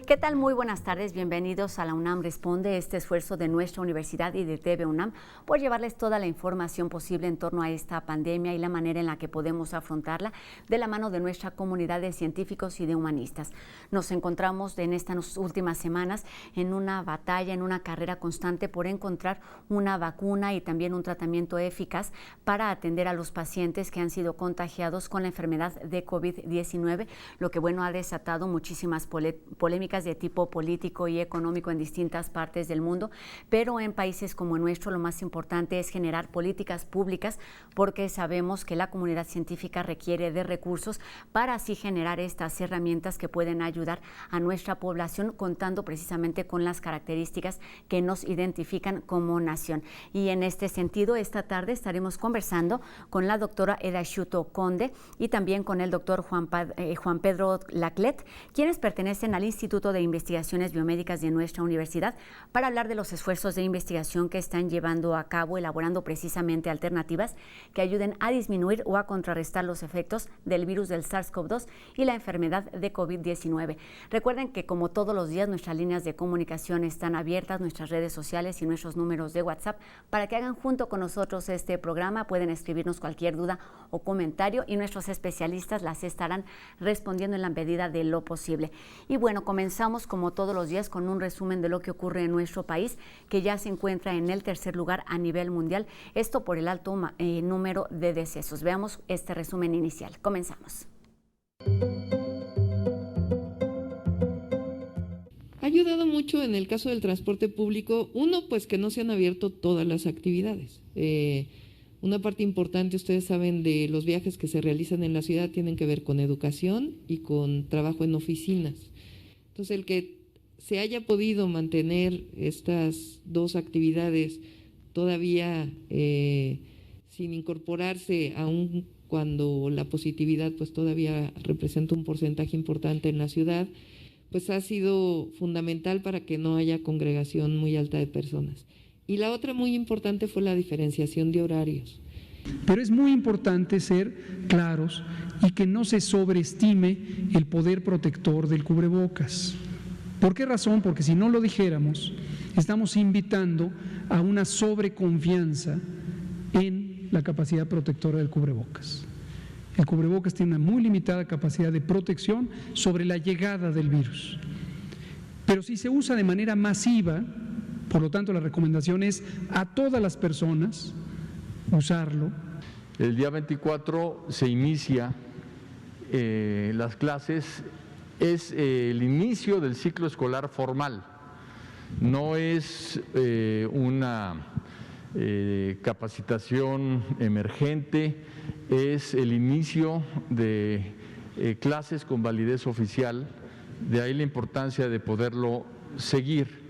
¿Qué tal? Muy buenas tardes, bienvenidos a la UNAM Responde, este esfuerzo de nuestra universidad y de TV UNAM por llevarles toda la información posible en torno a esta pandemia y la manera en la que podemos afrontarla de la mano de nuestra comunidad de científicos y de humanistas. Nos encontramos en estas últimas semanas en una batalla, en una carrera constante por encontrar una vacuna y también un tratamiento eficaz para atender a los pacientes que han sido contagiados con la enfermedad de COVID-19, lo que ha desatado muchísimas polémicas de tipo político y económico en distintas partes del mundo, pero en países como el nuestro lo más importante es generar políticas públicas porque sabemos que la comunidad científica requiere de recursos para así generar estas herramientas que pueden ayudar a nuestra población contando precisamente con las características que nos identifican como nación. Y en este sentido, esta tarde estaremos conversando con la doctora Erashuto Conde y también con el doctor Juan Pedro Laclet, quienes pertenecen al Instituto de Investigaciones Biomédicas de nuestra universidad, para hablar de los esfuerzos de investigación que están llevando a cabo, elaborando precisamente alternativas que ayuden a disminuir o a contrarrestar los efectos del virus del SARS-CoV-2 y la enfermedad de COVID-19. Recuerden que como todos los días nuestras líneas de comunicación están abiertas, nuestras redes sociales y nuestros números de WhatsApp para que hagan junto con nosotros este programa. Pueden escribirnos cualquier duda o comentario y nuestros especialistas las estarán respondiendo en la medida de lo posible. Y bueno, comenzamos como todos los días con un resumen de lo que ocurre en nuestro país, que ya se encuentra en el tercer lugar a nivel mundial, esto por el alto número de decesos. Veamos este resumen inicial. Comenzamos. Ha ayudado mucho en el caso del transporte público, pues que no se han abierto todas las actividades. Una parte importante, ustedes saben, de los viajes que se realizan en la ciudad tienen que ver con educación y con trabajo en oficinas. Entonces, el que se haya podido mantener estas dos actividades todavía sin incorporarse, aún cuando la positividad pues todavía representa un porcentaje importante en la ciudad, pues ha sido fundamental para que no haya congregación muy alta de personas. Y la otra muy importante fue la diferenciación de horarios. Pero es muy importante ser claros y que no se sobreestime el poder protector del cubrebocas. ¿Por qué razón? Porque si no lo dijéramos, estamos invitando a una sobreconfianza en la capacidad protectora del cubrebocas. El cubrebocas tiene una muy limitada capacidad de protección sobre la llegada del virus. Pero si se usa de manera masiva, por lo tanto la recomendación es a todas las personas usarlo. El día 24 se inicia las clases, es el inicio del ciclo escolar formal, no es una capacitación emergente, es el inicio de clases con validez oficial, de ahí la importancia de poderlo seguir.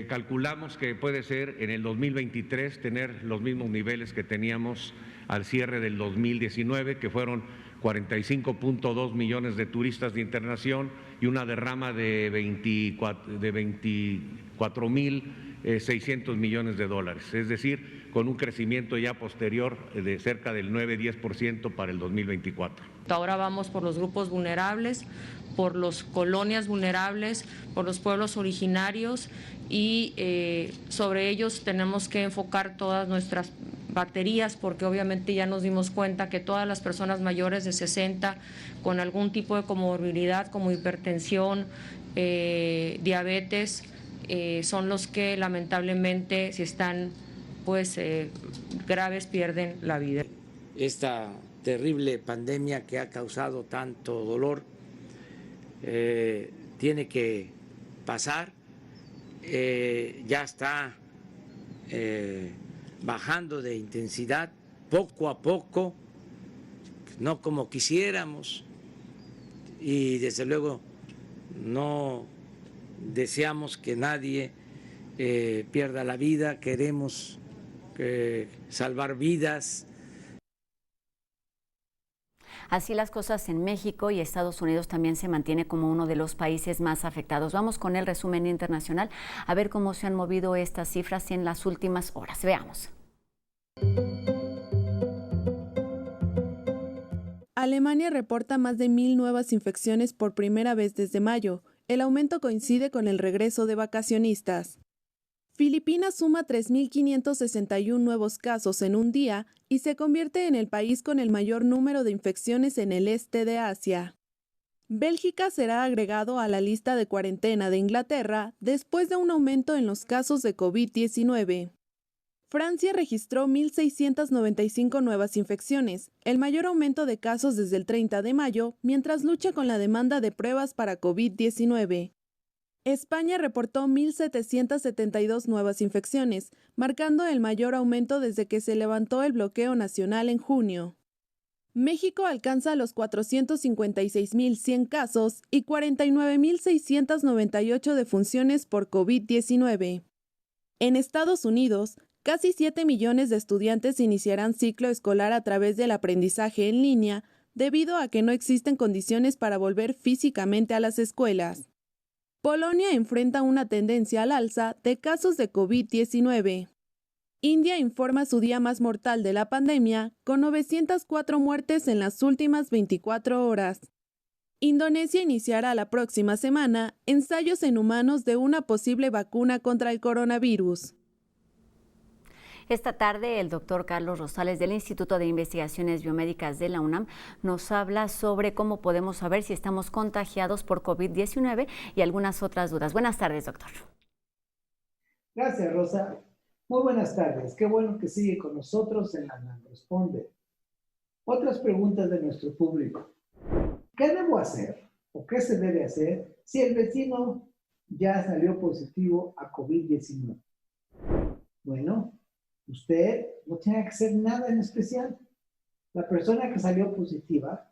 Calculamos que puede ser en el 2023 tener los mismos niveles que teníamos al cierre del 2019, que fueron 45.2 millones de turistas de internación y una derrama de 24.600 millones de dólares, es decir, con un crecimiento ya posterior de cerca del 9-10% para el 2024. Ahora vamos por los grupos vulnerables, por las colonias vulnerables, por los pueblos originarios y sobre ellos tenemos que enfocar todas nuestras baterías porque obviamente ya nos dimos cuenta que todas las personas mayores de 60 con algún tipo de comorbilidad como hipertensión, diabetes, son los que lamentablemente si están graves pierden la vida. Esta terrible pandemia que ha causado tanto dolor tiene que pasar, ya está bajando de intensidad poco a poco, no como quisiéramos y desde luego no deseamos que nadie pierda la vida, queremos salvar vidas. Así las cosas en México, y Estados Unidos también se mantiene como uno de los países más afectados. Vamos con el resumen internacional a ver cómo se han movido estas cifras en las últimas horas. Veamos. Alemania reporta más de 1,000 nuevas infecciones por primera vez desde mayo. El aumento coincide con el regreso de vacacionistas. Filipinas suma 3.561 nuevos casos en un día y se convierte en el país con el mayor número de infecciones en el este de Asia. Bélgica será agregado a la lista de cuarentena de Inglaterra después de un aumento en los casos de COVID-19. Francia registró 1.695 nuevas infecciones, el mayor aumento de casos desde el 30 de mayo, mientras lucha con la demanda de pruebas para COVID-19. España reportó 1.772 nuevas infecciones, marcando el mayor aumento desde que se levantó el bloqueo nacional en junio. México alcanza los 456.100 casos y 49.698 defunciones por COVID-19. En Estados Unidos, casi 7 millones de estudiantes iniciarán ciclo escolar a través del aprendizaje en línea, debido a que no existen condiciones para volver físicamente a las escuelas. Polonia enfrenta una tendencia al alza de casos de COVID-19. India informa su día más mortal de la pandemia, con 904 muertes en las últimas 24 horas. Indonesia iniciará la próxima semana ensayos en humanos de una posible vacuna contra el coronavirus. Esta tarde, el doctor Carlos Rosales del Instituto de Investigaciones Biomédicas de la UNAM nos habla sobre cómo podemos saber si estamos contagiados por COVID-19 y algunas otras dudas. Buenas tardes, doctor. Gracias, Rosa. Muy buenas tardes. Qué bueno que sigue con nosotros en la UNAM Responde. Otras preguntas de nuestro público. ¿Qué debo hacer o qué se debe hacer si el vecino ya salió positivo a COVID-19? Bueno, usted no tiene que hacer nada en especial. La persona que salió positiva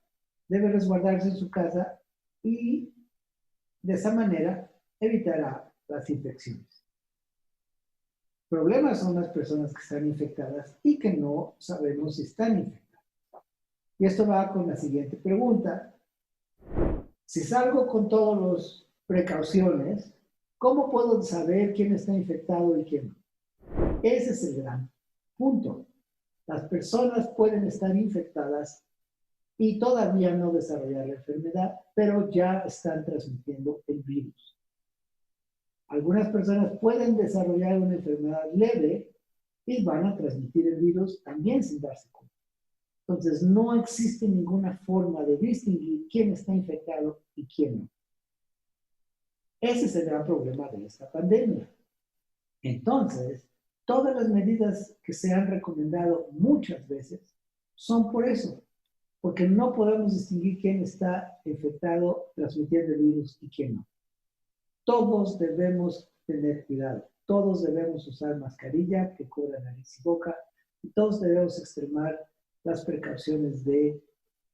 debe resguardarse en su casa y de esa manera evitará las infecciones. Problemas son las personas que están infectadas y que no sabemos si están infectadas. Y esto va con la siguiente pregunta. Si salgo con todas las precauciones, ¿cómo puedo saber quién está infectado y quién no? Ese es el gran punto. Las personas pueden estar infectadas y todavía no desarrollar la enfermedad, pero ya están transmitiendo el virus. Algunas personas pueden desarrollar una enfermedad leve y van a transmitir el virus también sin darse cuenta. Entonces, no existe ninguna forma de distinguir quién está infectado y quién no. Ese es el gran problema de esta pandemia. Entonces, todas las medidas que se han recomendado muchas veces son por eso, porque no podemos distinguir quién está infectado, transmitiendo el virus y quién no. Todos debemos tener cuidado, todos debemos usar mascarilla que cubra nariz y boca, y todos debemos extremar las precauciones de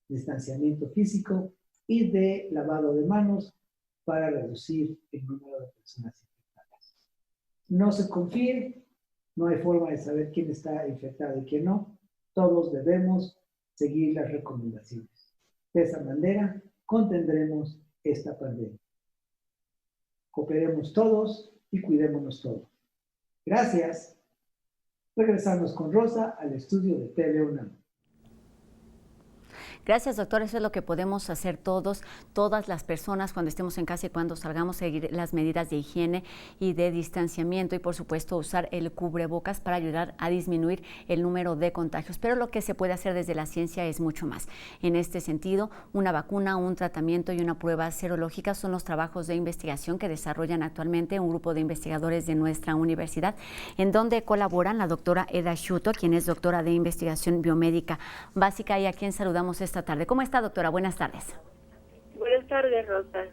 distanciamiento físico y de lavado de manos para reducir el número de personas infectadas. No se confíen, no hay forma de saber quién está infectado y quién no. Todos debemos seguir las recomendaciones. De esa manera contendremos esta pandemia. Cooperemos todos y cuidémonos todos. Gracias. Regresamos con Rosa al estudio de TV UNAM. Gracias, doctor. Eso es lo que podemos hacer todas las personas cuando estemos en casa y cuando salgamos, seguir las medidas de higiene y de distanciamiento y, por supuesto, usar el cubrebocas para ayudar a disminuir el número de contagios. Pero lo que se puede hacer desde la ciencia es mucho más. En este sentido, una vacuna, un tratamiento y una prueba serológica son los trabajos de investigación que desarrollan actualmente un grupo de investigadores de nuestra universidad, en donde colaboran la doctora Eda Shuto, quien es doctora de investigación biomédica básica y a quien saludamos esta tarde. ¿Cómo está, doctora? Buenas tardes. Buenas tardes, Rosa.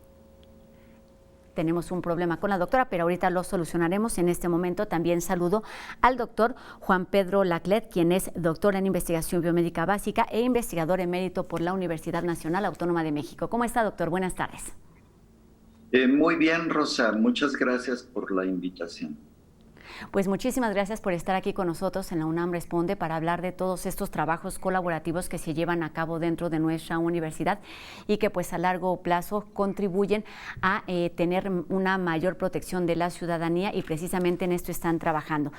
Tenemos un problema con la doctora, pero ahorita lo solucionaremos. En este momento también saludo al doctor Juan Pedro Laclet, quien es doctor en investigación biomédica básica e investigador emérito por la Universidad Nacional Autónoma de México. ¿Cómo está, doctor? Buenas tardes. Muy bien, Rosa. Muchas gracias por la invitación. Pues muchísimas gracias por estar aquí con nosotros en la UNAM Responde para hablar de todos estos trabajos colaborativos que se llevan a cabo dentro de nuestra universidad y que pues a largo plazo contribuyen a tener una mayor protección de la ciudadanía, y precisamente en esto están trabajando.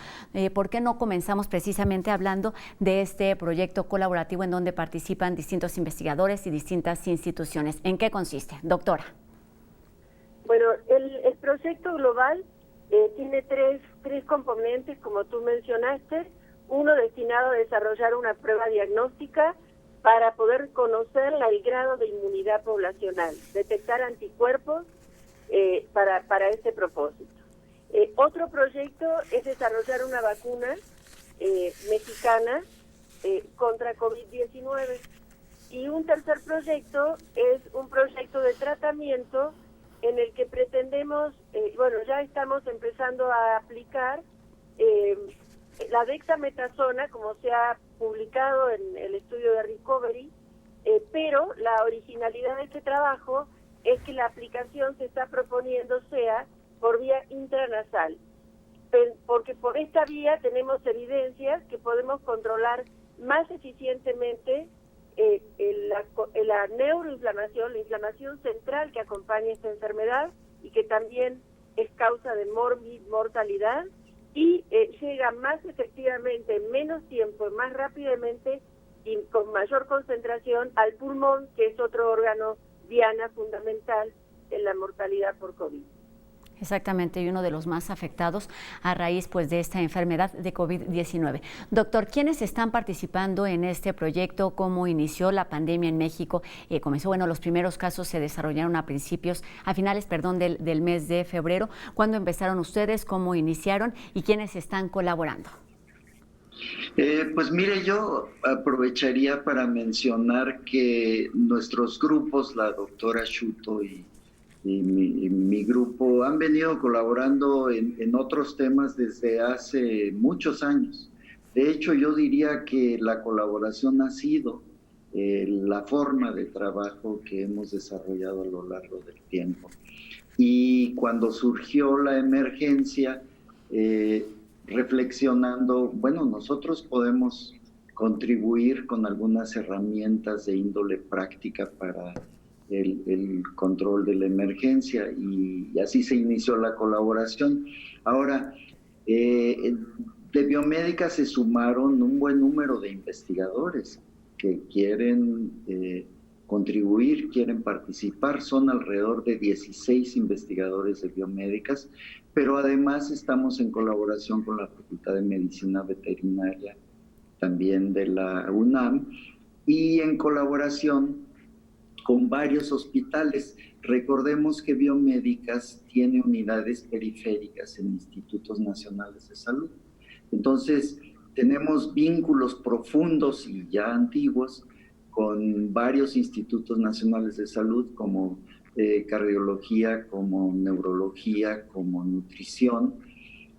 ¿Por qué no comenzamos precisamente hablando de este proyecto colaborativo en donde participan distintos investigadores y distintas instituciones? ¿En qué consiste, doctora? Bueno, el proyecto global tiene tres componentes, como tú mencionaste. Uno destinado a desarrollar una prueba diagnóstica para poder conocer el grado de inmunidad poblacional, detectar anticuerpos para este propósito. Otro proyecto es desarrollar una vacuna mexicana contra COVID-19. Y un tercer proyecto es un proyecto de tratamiento en el que pretendemos, ya estamos empezando a aplicar la dexametasona, como se ha publicado en el estudio de Recovery, pero la originalidad de este trabajo es que la aplicación se está proponiendo sea por vía intranasal, porque por esta vía tenemos evidencias que podemos controlar más eficientemente la neuroinflamación, la inflamación central que acompaña esta enfermedad y que también es causa de mortalidad, y llega más efectivamente, en menos tiempo, más rápidamente y con mayor concentración al pulmón, que es otro órgano diana fundamental en la mortalidad por COVID. Exactamente, y uno de los más afectados a raíz pues de esta enfermedad de COVID-19. Doctor, ¿quiénes están participando en este proyecto? ¿Cómo inició la pandemia en México? Los primeros casos se desarrollaron a finales del mes de febrero. ¿Cuándo empezaron ustedes? ¿Cómo iniciaron? ¿Y quiénes están colaborando? Pues mire, yo aprovecharía para mencionar que nuestros grupos, la doctora Shuto y mi grupo, han venido colaborando en otros temas desde hace muchos años. De hecho, yo diría que la colaboración ha sido la forma de trabajo que hemos desarrollado a lo largo del tiempo. Y cuando surgió la emergencia, reflexionando, nosotros podemos contribuir con algunas herramientas de índole práctica para el control de la emergencia, y así se inició la colaboración. Ahora, de Biomédica se sumaron un buen número de investigadores que quieren contribuir, quieren participar. Son alrededor de 16 investigadores de Biomédicas, pero además estamos en colaboración con la Facultad de Medicina Veterinaria, también de la UNAM, y en colaboración con varios hospitales. Recordemos que Biomédicas tiene unidades periféricas en institutos nacionales de salud. Entonces, tenemos vínculos profundos y ya antiguos con varios institutos nacionales de salud, como cardiología, como neurología, como nutrición.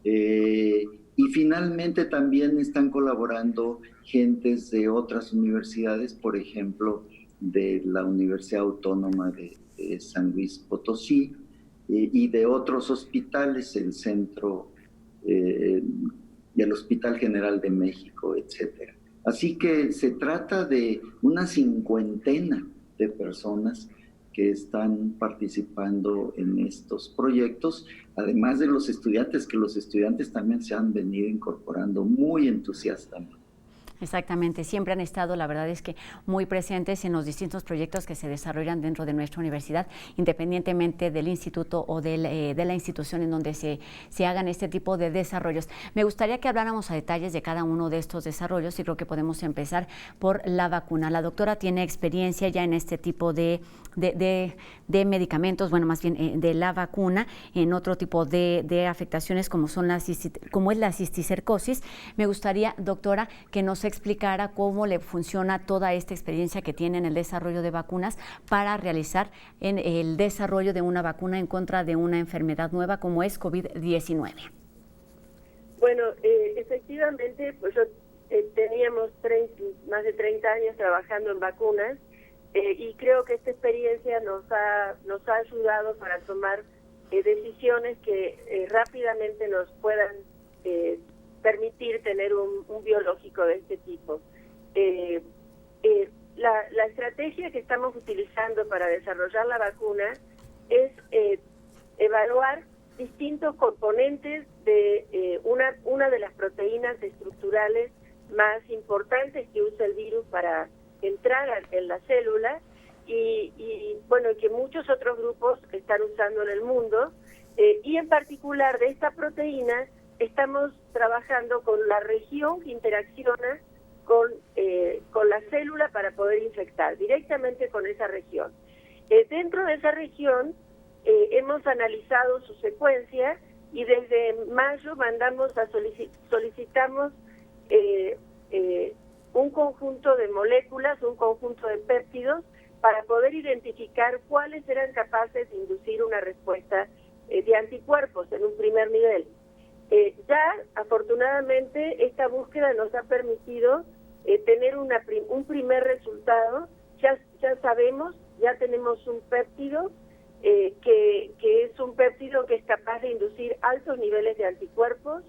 Y finalmente también están colaborando gentes de otras universidades, por ejemplo, de la Universidad Autónoma de San Luis Potosí, y de otros hospitales, el centro del Hospital General de México, etcétera. Así que se trata de una 50 de personas que están participando en estos proyectos, además de los estudiantes, que los estudiantes también se han venido incorporando muy entusiastamente. Exactamente, siempre han estado, la verdad es que muy presentes en los distintos proyectos que se desarrollan dentro de nuestra universidad, independientemente del instituto o de la institución en donde se hagan este tipo de desarrollos. Me gustaría que habláramos a detalles de cada uno de estos desarrollos, y creo que podemos empezar por la vacuna. La doctora tiene experiencia ya en este tipo de medicamentos, más bien de la vacuna, en otro tipo de afectaciones como es la cisticercosis. Me gustaría, doctora, que nos explicara cómo le funciona toda esta experiencia que tiene en el desarrollo de vacunas para realizar en el desarrollo de una vacuna en contra de una enfermedad nueva como es COVID-19. Bueno, efectivamente, pues teníamos más de 30 años trabajando en vacunas, y creo que esta experiencia nos ha ayudado para tomar decisiones que rápidamente nos puedan tener un biológico de este tipo. La estrategia que estamos utilizando para desarrollar la vacuna es evaluar distintos componentes de una de las proteínas estructurales más importantes que usa el virus para entrar en la célula y bueno, que muchos otros grupos están usando en el mundo, y en particular de esta proteína estamos trabajando con la región que interacciona con la célula para poder infectar directamente con esa región. Dentro de esa región hemos analizado su secuencia y desde mayo solicitamos un conjunto de moléculas, un conjunto de péptidos para poder identificar cuáles eran capaces de inducir una respuesta de anticuerpos en un primer nivel. Ya, afortunadamente, esta búsqueda nos ha permitido tener un primer resultado. Ya sabemos, ya tenemos un péptido que es un péptido que es capaz de inducir altos niveles de anticuerpos,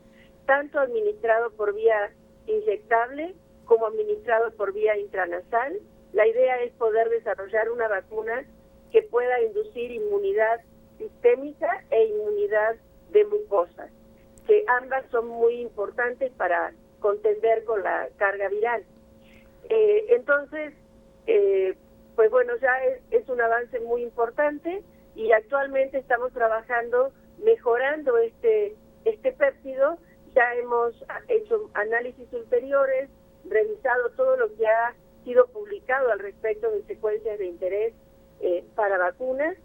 tanto administrado por vía inyectable como administrado por vía intranasal. La idea es poder desarrollar una vacuna que pueda inducir inmunidad sistémica e inmunidad de mucosas, que ambas son muy importantes para contender con la carga viral. Entonces, pues bueno, ya es un avance muy importante y actualmente estamos trabajando mejorando este péptido. Ya hemos hecho análisis ulteriores, revisado todo lo que ha sido publicado al respecto de secuencias de interés para vacunas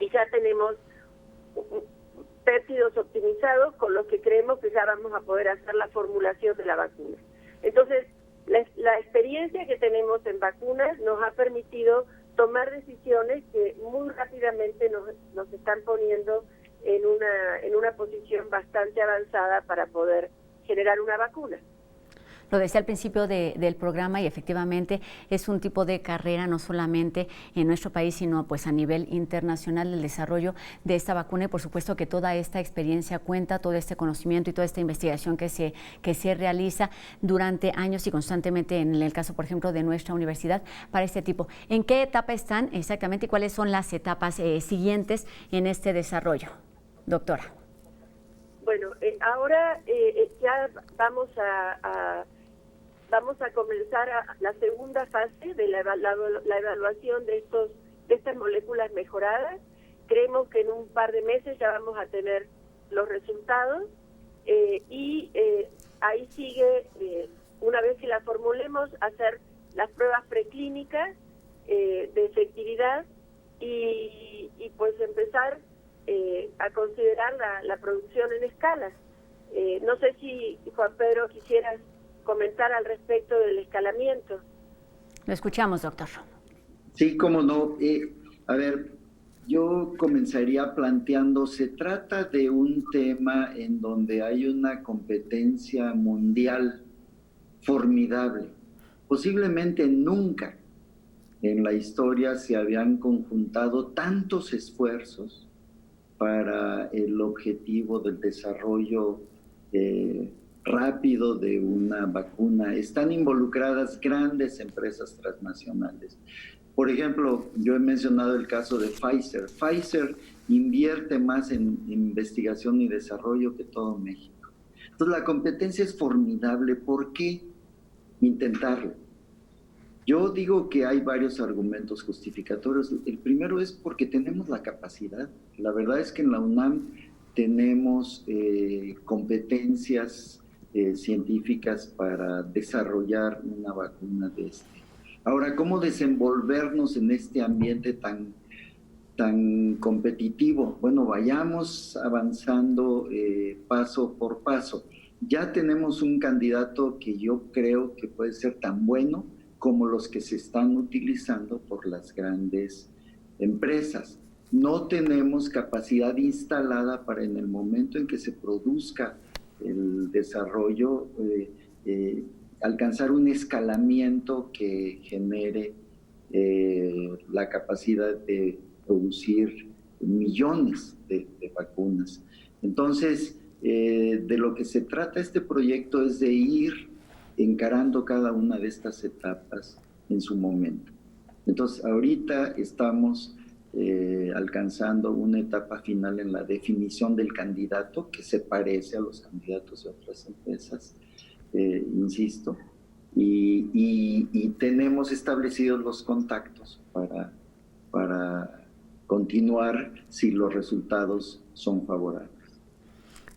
y ya tenemos péptidos optimizados con los que creemos que ya vamos a poder hacer la formulación de la vacuna. Entonces, la experiencia que tenemos en vacunas nos ha permitido tomar decisiones que muy rápidamente nos están poniendo en una posición bastante avanzada para poder generar una vacuna. Lo decía al principio del programa y efectivamente es un tipo de carrera no solamente en nuestro país, sino pues a nivel internacional el desarrollo de esta vacuna y por supuesto que toda esta experiencia cuenta, todo este conocimiento y toda esta investigación que se realiza durante años y constantemente en el caso, por ejemplo, de nuestra universidad para este tipo. ¿En qué etapa están exactamente y cuáles son las etapas siguientes en este desarrollo, doctora? Bueno, ahora ya vamos a comenzar la segunda fase de la evaluación de estas moléculas mejoradas. Creemos que en un par de meses ya vamos a tener los resultados y ahí sigue, una vez que la formulemos, hacer las pruebas preclínicas de efectividad y pues empezar a considerar la producción en escala. No sé si, Juan Pedro, quisieras comentar al respecto del escalamiento. Lo escuchamos, doctor. Sí, cómo no. A ver, yo comenzaría planteando, se trata de un tema en donde hay una competencia mundial formidable. Posiblemente nunca en la historia se habían conjuntado tantos esfuerzos para el objetivo del desarrollo rápido de una vacuna. Están involucradas grandes empresas transnacionales. Por ejemplo, yo he mencionado el caso de Pfizer. Pfizer invierte más en investigación y desarrollo que todo México. Entonces, la competencia es formidable. ¿Por qué intentarlo? Yo digo que hay varios argumentos justificatorios. El primero es porque tenemos la capacidad. La verdad es que en la UNAM tenemos competencias científicas para desarrollar una vacuna de este. Ahora, ¿cómo desenvolvernos en este ambiente tan competitivo? Bueno, vayamos avanzando paso por paso. Ya tenemos un candidato que yo creo que puede ser tan bueno como los que se están utilizando por las grandes empresas. No tenemos capacidad instalada para en el momento en que se produzca el desarrollo, alcanzar un escalamiento que genere la capacidad de producir millones de vacunas. Entonces, de lo que se trata este proyecto es de ir encarando cada una de estas etapas en su momento. Entonces, ahorita estamos alcanzando una etapa final en la definición del candidato, que se parece a los candidatos de otras empresas, insisto, y tenemos establecidos los contactos para continuar si los resultados son favorables.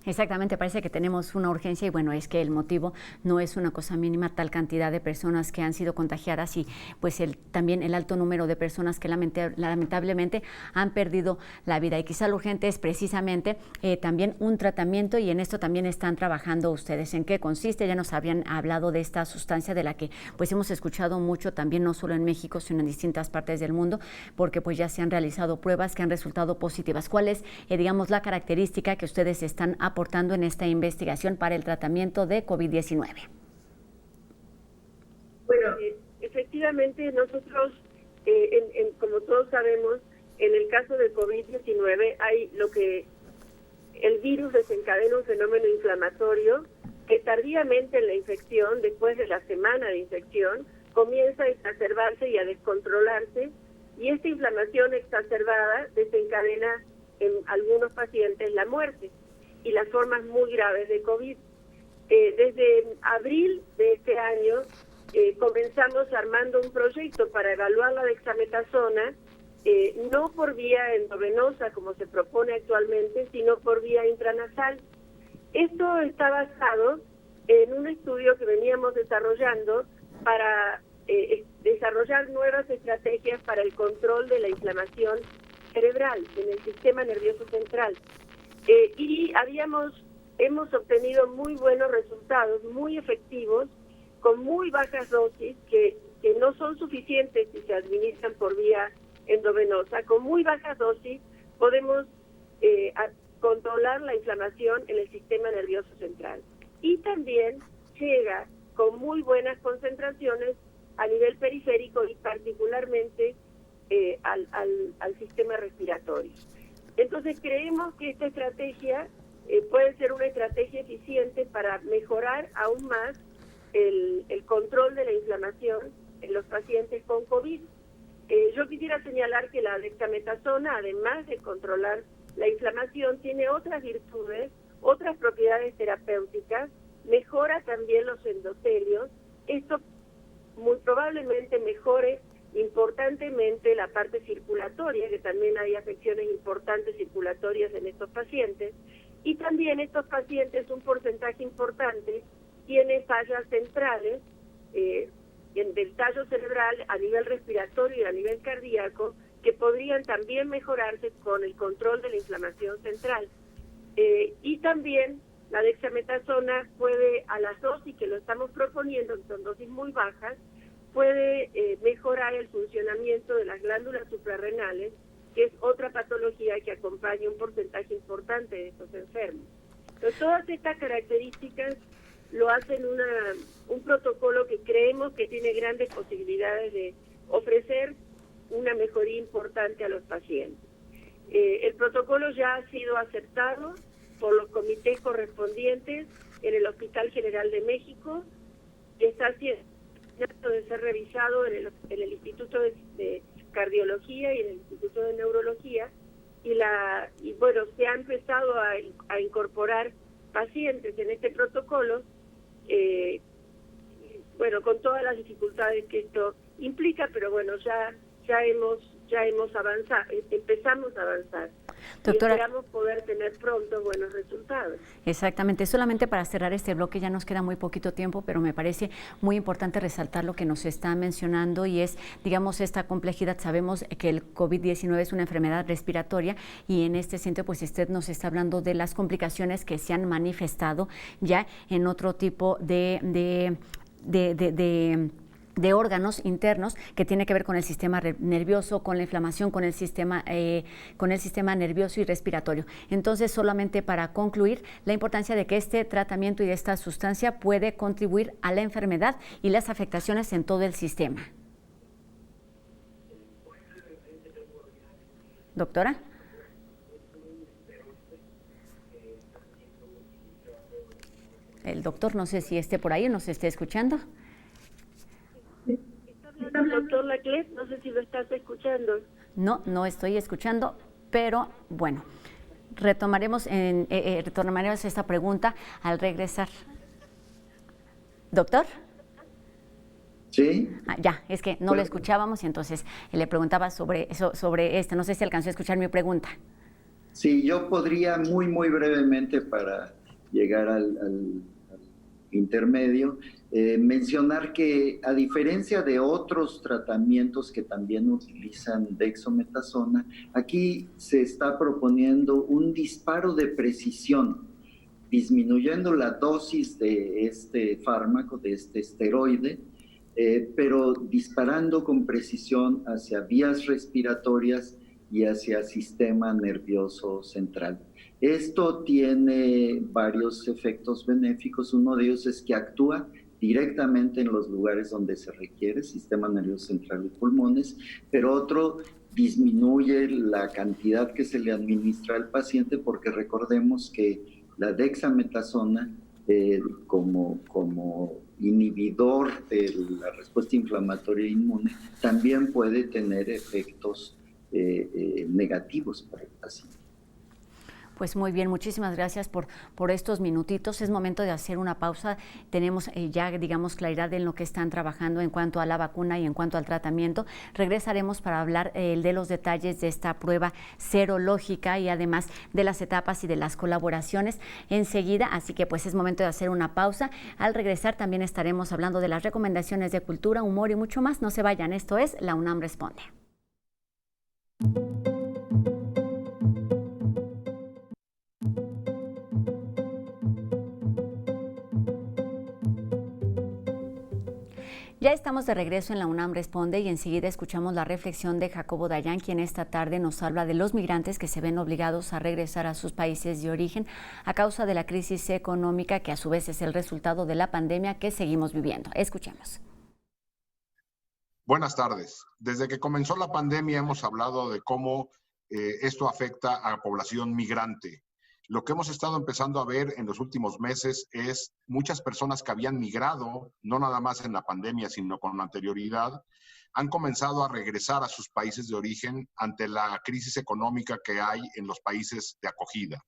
Exactamente, parece que tenemos una urgencia y bueno, es que el motivo no es una cosa mínima, tal cantidad de personas que han sido contagiadas y pues también el alto número de personas que lamentablemente han perdido la vida. Y quizá lo urgente es precisamente también un tratamiento y en esto también están trabajando ustedes. ¿En qué consiste? Ya nos habían hablado de esta sustancia de la que pues hemos escuchado mucho también, no solo en México, sino en distintas partes del mundo, porque pues ya se han realizado pruebas que han resultado positivas. ¿Cuál es, digamos, la característica que ustedes están aportando en esta investigación para el tratamiento de COVID-19? Bueno, efectivamente nosotros, como todos sabemos, en el caso de COVID-19 hay lo que el virus desencadena un fenómeno inflamatorio que tardíamente en la infección, después de la semana de infección, comienza a exacerbarse y a descontrolarse, y esta inflamación exacerbada desencadena en algunos pacientes la muerte y las formas muy graves de COVID. Desde abril de este año comenzamos armando un proyecto para evaluar la dexametasona, no por vía endovenosa como se propone actualmente, sino por vía intranasal. Esto está basado en un estudio que veníamos desarrollando para desarrollar nuevas estrategias para el control de la inflamación cerebral en el sistema nervioso central. Y hemos obtenido muy buenos resultados, muy efectivos, con muy bajas dosis que no son suficientes si se administran por vía endovenosa. Con muy bajas dosis podemos controlar la inflamación en el sistema nervioso central. Y también llega con muy buenas concentraciones a nivel periférico y particularmente al sistema respiratorio. Entonces creemos que esta estrategia puede ser una estrategia eficiente para mejorar aún más el control de la inflamación en los pacientes con COVID. Yo quisiera señalar que la dexametasona, además de controlar la inflamación, tiene otras virtudes, otras propiedades terapéuticas, mejora también los endotelios. Esto muy probablemente mejore importantemente la parte circulatoria, que también hay afecciones importantes circulatorias en estos pacientes, y también estos pacientes, un porcentaje importante, tiene fallas centrales del tallo cerebral a nivel respiratorio y a nivel cardíaco, que podrían también mejorarse con el control de la inflamación central. Y también la dexametasona puede, a las dosis que lo estamos proponiendo, que son dosis muy bajas, puede mejorar el funcionamiento de las glándulas suprarrenales, que es otra patología que acompaña un porcentaje importante de estos enfermos. Entonces, todas estas características lo hacen un protocolo que creemos que tiene grandes posibilidades de ofrecer una mejoría importante a los pacientes. El protocolo ya ha sido aceptado por los comités correspondientes en el Hospital General de México, que está haciendo de ser revisado en el Instituto de Cardiología y en el Instituto de Neurología, y bueno, se ha empezado a incorporar pacientes en este protocolo, bueno, con todas las dificultades que esto implica, pero bueno, ya hemos avanzado, empezamos a avanzar. Doctora, y esperamos poder tener pronto buenos resultados. Exactamente. Solamente para cerrar este bloque, ya nos queda muy poquito tiempo, pero me parece muy importante resaltar lo que nos está mencionando y es, digamos, esta complejidad. Sabemos que el COVID-19 es una enfermedad respiratoria y en este sentido, pues usted nos está hablando de las complicaciones que se han manifestado ya en otro tipo de órganos internos que tiene que ver con el sistema nervioso, con la inflamación, con el sistema nervioso y respiratorio. Entonces, solamente para concluir, la importancia de que este tratamiento y de esta sustancia puede contribuir a la enfermedad y las afectaciones en todo el sistema. Doctora. el doctor, no sé si esté por ahí o nos esté escuchando. Está hablando el doctor Laclet, no sé si lo estás escuchando. No estoy escuchando, pero bueno, retomaremos esta pregunta al regresar. ¿Doctor? Sí. Ya, es que no lo escuchábamos y entonces le preguntaba sobre eso, no sé si alcanzó a escuchar mi pregunta. Sí, yo podría muy brevemente para llegar al intermedio, mencionar que a diferencia de otros tratamientos que también utilizan dexametasona, aquí se está proponiendo un disparo de precisión, disminuyendo la dosis de este fármaco, de este esteroide, pero disparando con precisión hacia vías respiratorias y hacia sistema nervioso central. Esto tiene varios efectos benéficos. Uno de ellos es que actúa directamente en los lugares donde se requiere, sistema nervioso central y pulmones, pero otro disminuye la cantidad que se le administra al paciente, porque recordemos que la dexametasona como inhibidor de la respuesta inflamatoria inmune también puede tener efectos negativos para el paciente. Pues muy bien, muchísimas gracias por estos minutitos. Es momento de hacer una pausa. Tenemos ya, digamos, claridad en lo que están trabajando en cuanto a la vacuna y en cuanto al tratamiento. Regresaremos para hablar de los detalles de esta prueba serológica y además de las etapas y de las colaboraciones enseguida. Así que pues es momento de hacer una pausa. Al regresar también estaremos hablando de las recomendaciones de cultura, humor y mucho más. No se vayan, esto es La UNAM Responde. Ya estamos de regreso en La UNAM Responde y enseguida escuchamos la reflexión de Jacobo Dayan, quien esta tarde nos habla de los migrantes que se ven obligados a regresar a sus países de origen a causa de la crisis económica, que a su vez es el resultado de la pandemia que seguimos viviendo. Escuchemos. Buenas tardes. Desde que comenzó la pandemia hemos hablado de cómo esto afecta a la población migrante. Lo que hemos estado empezando a ver en los últimos meses es muchas personas que habían migrado, no nada más en la pandemia, sino con anterioridad, han comenzado a regresar a sus países de origen ante la crisis económica que hay en los países de acogida.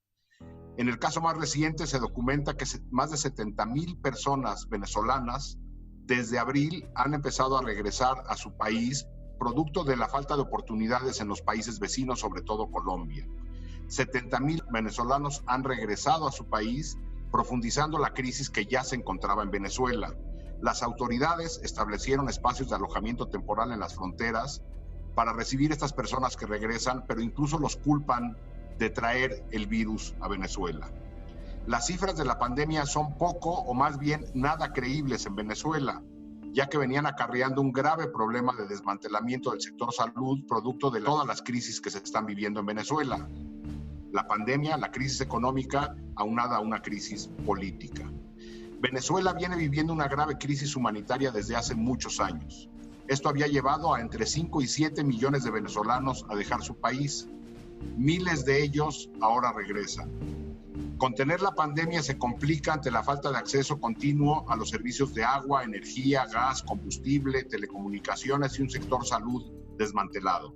En el caso más reciente se documenta que más de 70,000 personas venezolanas desde abril han empezado a regresar a su país, producto de la falta de oportunidades en los países vecinos, sobre todo Colombia. 70,000 venezolanos han regresado a su país, profundizando la crisis que ya se encontraba en Venezuela. Las autoridades establecieron espacios de alojamiento temporal en las fronteras para recibir a estas personas que regresan, pero incluso los culpan de traer el virus a Venezuela. Las cifras de la pandemia son poco o más bien nada creíbles en Venezuela, ya que venían acarreando un grave problema de desmantelamiento del sector salud, producto de todas las crisis que se están viviendo en Venezuela. La pandemia, la crisis económica, aunada a una crisis política. Venezuela viene viviendo una grave crisis humanitaria desde hace muchos años. Esto había llevado a entre 5 y 7 millones de venezolanos a dejar su país. Miles de ellos ahora regresan. Contener la pandemia se complica ante la falta de acceso continuo a los servicios de agua, energía, gas, combustible, telecomunicaciones y un sector salud desmantelado.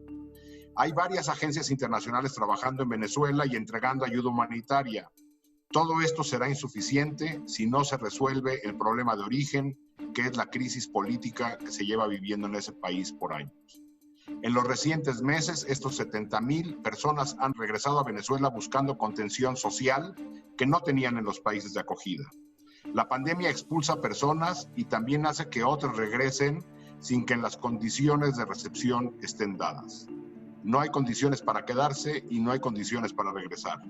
Hay varias agencias internacionales trabajando en Venezuela y entregando ayuda humanitaria. Todo esto será insuficiente si no se resuelve el problema de origen, que es la crisis política que se lleva viviendo en ese país por años. En los recientes meses, estos 70,000 personas han regresado a Venezuela buscando contención social que no tenían en los países de acogida. La pandemia expulsa personas y también hace que otras regresen sin que las condiciones de recepción estén dadas. No hay condiciones para quedarse y no hay condiciones para regresar.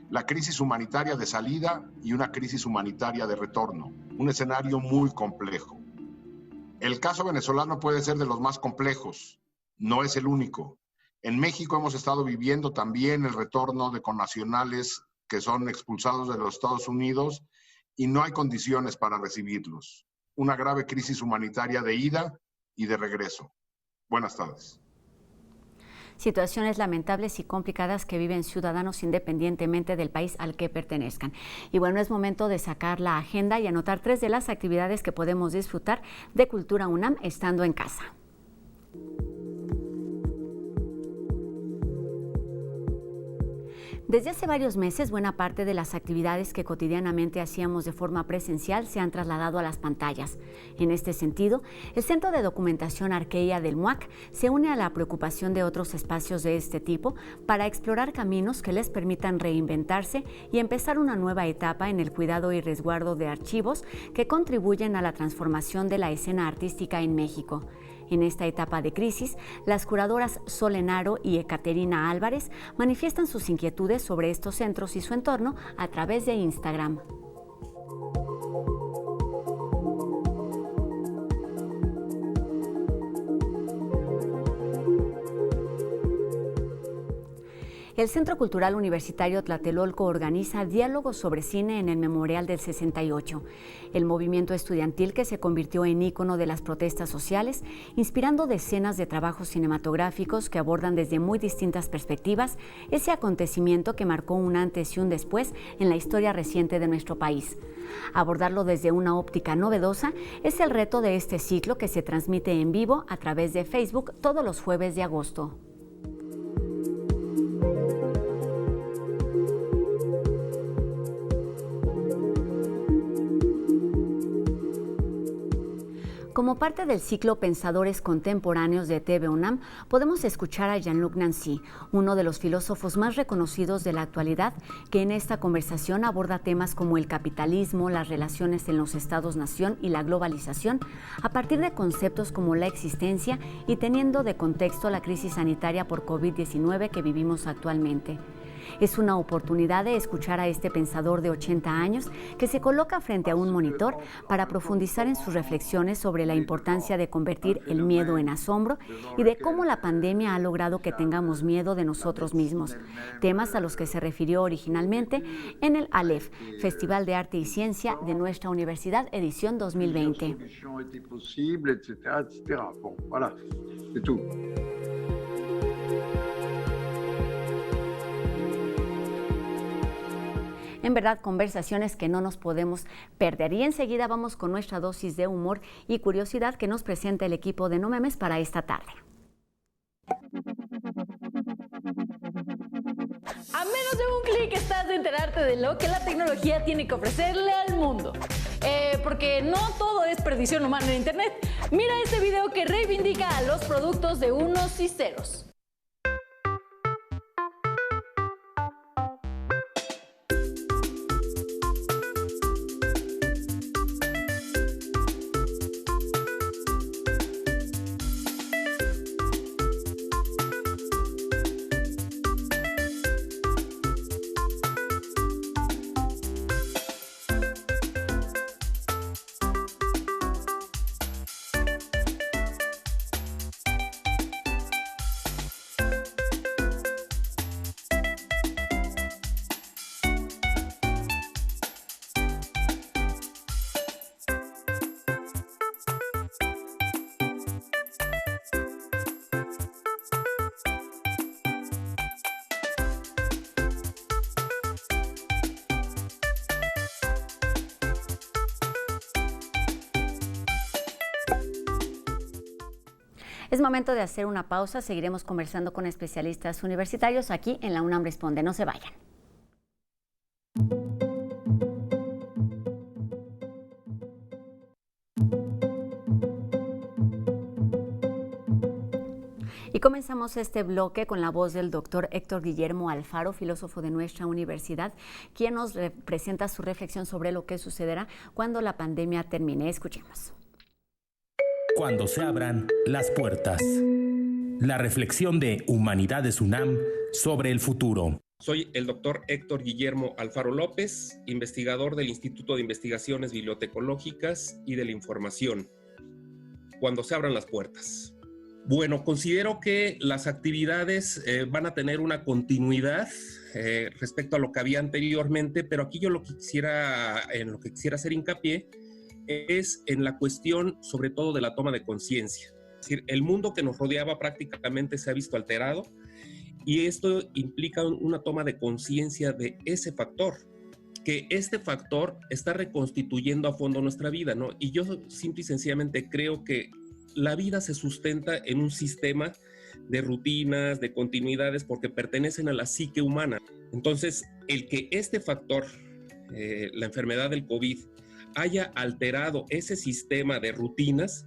La crisis humanitaria de salida y una crisis humanitaria de retorno, un escenario muy complejo. El caso venezolano puede ser de los más complejos, no es el único. En México hemos estado viviendo también el retorno de connacionales que son expulsados de los Estados Unidos y no hay condiciones para recibirlos. Una grave crisis humanitaria de ida y de regreso. Buenas tardes. situaciones lamentables y complicadas que viven ciudadanos independientemente del país al que pertenezcan. Y bueno, es momento de sacar la agenda y anotar 3 de las actividades que podemos disfrutar de Cultura UNAM estando en casa. Desde hace varios meses, buena parte de las actividades que cotidianamente hacíamos de forma presencial se han trasladado a las pantallas. En este sentido, el Centro de Documentación Arqueia del MUAC se une a la preocupación de otros espacios de este tipo para explorar caminos que les permitan reinventarse y empezar una nueva etapa en el cuidado y resguardo de archivos que contribuyen a la transformación de la escena artística en México. En esta etapa de crisis, las curadoras Sol Enaro y Ekaterina Álvarez manifiestan sus inquietudes sobre estos centros y su entorno a través de Instagram. El Centro Cultural Universitario Tlatelolco organiza diálogos sobre cine en el Memorial del 68, el movimiento estudiantil que se convirtió en ícono de las protestas sociales, inspirando decenas de trabajos cinematográficos que abordan desde muy distintas perspectivas ese acontecimiento que marcó un antes y un después en la historia reciente de nuestro país. Abordarlo desde una óptica novedosa es el reto de este ciclo que se transmite en vivo a través de Facebook todos los jueves de agosto. Como parte del ciclo Pensadores Contemporáneos de TV UNAM, podemos escuchar a Jean-Luc Nancy, uno de los filósofos más reconocidos de la actualidad, que en esta conversación aborda temas como el capitalismo, las relaciones en los estados-nación y la globalización, a partir de conceptos como la existencia y teniendo de contexto la crisis sanitaria por COVID-19 que vivimos actualmente. Es una oportunidad de escuchar a este pensador de 80 años que se coloca frente a un monitor para profundizar en sus reflexiones sobre la importancia de convertir el miedo en asombro y de cómo la pandemia ha logrado que tengamos miedo de nosotros mismos, temas a los que se refirió originalmente en el ALEF, Festival de Arte y Ciencia de nuestra Universidad, edición 2020. En verdad, conversaciones que no nos podemos perder. Y enseguida vamos con nuestra dosis de humor y curiosidad que nos presenta el equipo de No Memes para esta tarde. A menos de un clic estás de enterarte de lo que la tecnología tiene que ofrecerle al mundo. Porque no todo es perdición humana en Internet. Mira este video que reivindica a los productos de unos y ceros. Es momento de hacer una pausa, seguiremos conversando con especialistas universitarios aquí en la UNAM Responde. No se vayan. Y comenzamos este bloque con la voz del doctor Héctor Guillermo Alfaro, filósofo de nuestra universidad, quien nos presenta su reflexión sobre lo que sucederá cuando la pandemia termine. Escuchemos. Cuando se abran las puertas. La reflexión de Humanidades UNAM sobre el futuro. Soy el doctor Héctor Guillermo Alfaro López, investigador del Instituto de Investigaciones Bibliotecológicas y de la Información. Cuando se abran las puertas. Bueno, considero que las actividades van a tener una continuidad respecto a lo que había anteriormente, pero aquí yo en lo que quisiera hacer hincapié es en la cuestión sobre todo de la toma de conciencia. Es decir, el mundo que nos rodeaba prácticamente se ha visto alterado Y esto implica una toma de conciencia de ese factor, que este factor está reconstituyendo a fondo nuestra vida, ¿no? Y yo simple y sencillamente creo que la vida se sustenta en un sistema de rutinas, de continuidades, porque pertenecen a la psique humana. Entonces, el que este factor, la enfermedad del COVID, haya alterado ese sistema de rutinas,